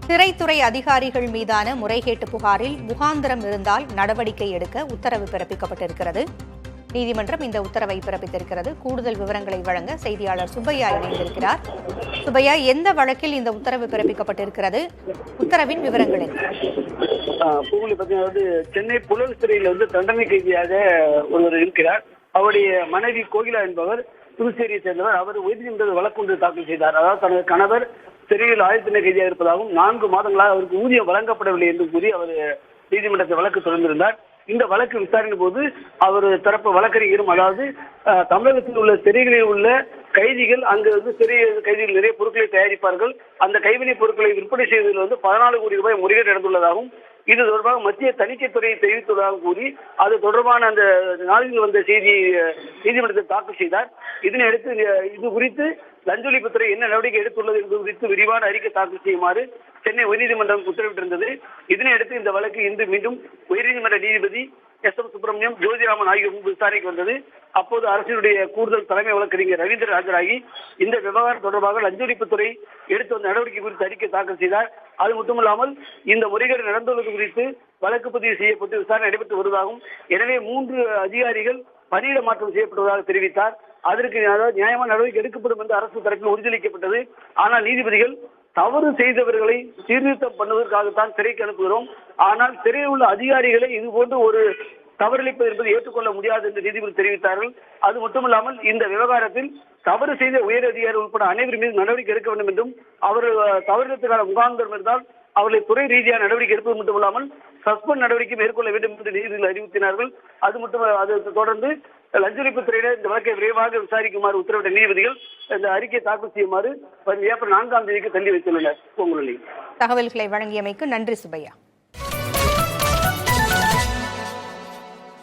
சிறைத்துறை அதிகாரிகள் மீதான முறைகேட்டு புகாரில் முகாந்திரம் இருந்தால் நடவடிக்கை எடுக்க உத்தரவு பிறப்பிக்கப்பட்டிருக்கிறது. நீதிமன்றம் இந்த உத்தரவை பிறப்பித்திருக்கிறது. கூடுதல் விவரங்களை வழங்க செய்தியாளர் சுப்பையா இணைந்திருக்கிறார். சுப்பையா, எந்த வழக்கில் இந்த உத்தரவு பிறப்பிக்கப்பட்டிருக்கிறது? உத்தரவின் விவரங்கள் என்ன? சென்னை புழல் சிறையில் தண்டனை கைதியாக ஒருவர் இருக்கிறார். அவருடைய மனைவி கோகிலா என்பவர் புதுச்சேரியை சேர்ந்தவர். அவர் உயர்நீதிமன்ற வழக்கு ஒன்று தாக்கல் செய்தார். அதாவது தனது கணவர் சிறையில் ஆயுள் கைதியாக இருப்பதாகவும் 4 மாதங்களாக அவருக்கு ஊதியம் வழங்கப்படவில்லை என்று கூறி அவர் நீதிமன்றத்தில் வழக்கு தொடர்ந்திருந்தார். இந்த வழக்கு விசாரணை போது அவர் தரப்பு வழக்கறிஞரும், அதாவது தமிழகத்தில் உள்ள சிறைகளில் உள்ள கைதிகள் அங்கு சிறை கைதிகள் நிறைய பொருட்களை தயாரிப்பார்கள். அந்த கைவினைப் பொருட்களை விற்பனை செய்வதில் 14 கோடி ரூபாய் முறைகேடு நடந்துள்ளதாகவும், இது தொடர்பாக மத்திய தணிக்கைத்துறையை தெரிவித்துள்ளதாக கூறி அது தொடர்பான அந்த நாளில் வந்த செய்தியை நீதிமன்றத்தில் தாக்கல் செய்தார். இதனையடுத்து இது குறித்து லஞ்ச ஒழிப்புத்துறை என்ன நடவடிக்கை எடுத்துள்ளது என்பது குறித்து விரிவான அறிக்கை தாக்கல் செய்யுமாறு சென்னை உயர்நீதிமன்றம் உத்தரவிட்டிருந்தது. இதனையடுத்து இந்த வழக்கு இன்று மீண்டும் உயர்நீதிமன்ற நீதிபதி எஸ்.எம். சுப்பிரமணியம், ஜோதிராமன் ஆகியோர் முன்பு விசாரணைக்கு வந்தது. அப்போது அரசினுடைய கூடுதல் தலைமை வழக்கறிஞர் ரவீந்திரன் ஆஜராகி இந்த விவகாரம் தொடர்பாக லஞ்ச ஒழிப்புத்துறை எடுத்து வந்த நடவடிக்கை குறித்து அறிக்கை தாக்கல் செய்தார். அது மட்டுமல்லாமல் இந்த முறைகேடு நடந்துள்ளது குறித்து வழக்கு பதிவு செய்யப்பட்டு விசாரணை நடைபெற்று வருவதாகவும், எனவே 3 அதிகாரிகள் பணியிட மாற்றம் செய்யப்படுவதாக தெரிவித்தார். அதற்கு நியாயமான நடவடிக்கை எடுக்கப்படும் என்று அரசு தரப்பில் உறுதியளிக்கப்பட்டது. ஆனால் நீதிபதிகள் தவறு செய்தவர்களை சீர்திருத்தம் பண்ணுவதற்காகத்தான் சிறைக்கு அனுப்புகிறோம், ஆனால் சிறையில் உள்ள அதிகாரிகளை இதுபோன்று ஒரு தவறளிப்பது என்பதை ஏற்றுக்கொள்ள முடியாது என்று நீதிபதி தெரிவித்தார்கள். அது மட்டுமல்லாமல் இந்த விவகாரத்தில் தவறு செய்த உயர் அதிகாரி உட்பட அனைவரும் மீது நடவடிக்கை எடுக்க வேண்டும் என்றும், அவர்கள் தவறினத்துக்கான முகாந்திரம் இருந்தால் அவர்களை துறை ரீதியாக நடவடிக்கை எடுப்பது மட்டுமல்லாமல் சஸ்பெண்ட் நடவடிக்கை மேற்கொள்ள வேண்டும் என்று நீதிபதிகள் அறிவுறுத்தினார்கள். அது தொடர்ந்து லஞ்ச ஒழிப்புத்துறையினர் இந்த வழக்கை விரைவாக விசாரிக்குமாறு உத்தரவிட்ட நீதிபதிகள் இந்த அறிக்கையை தாக்கல் செய்யுமாறு ஏப்ரல் 4ஆம் தேதிக்கு தள்ளி வைத்துள்ளனர். தகவல்களை வழங்கியமைக்கு நன்றி சுப்பையா.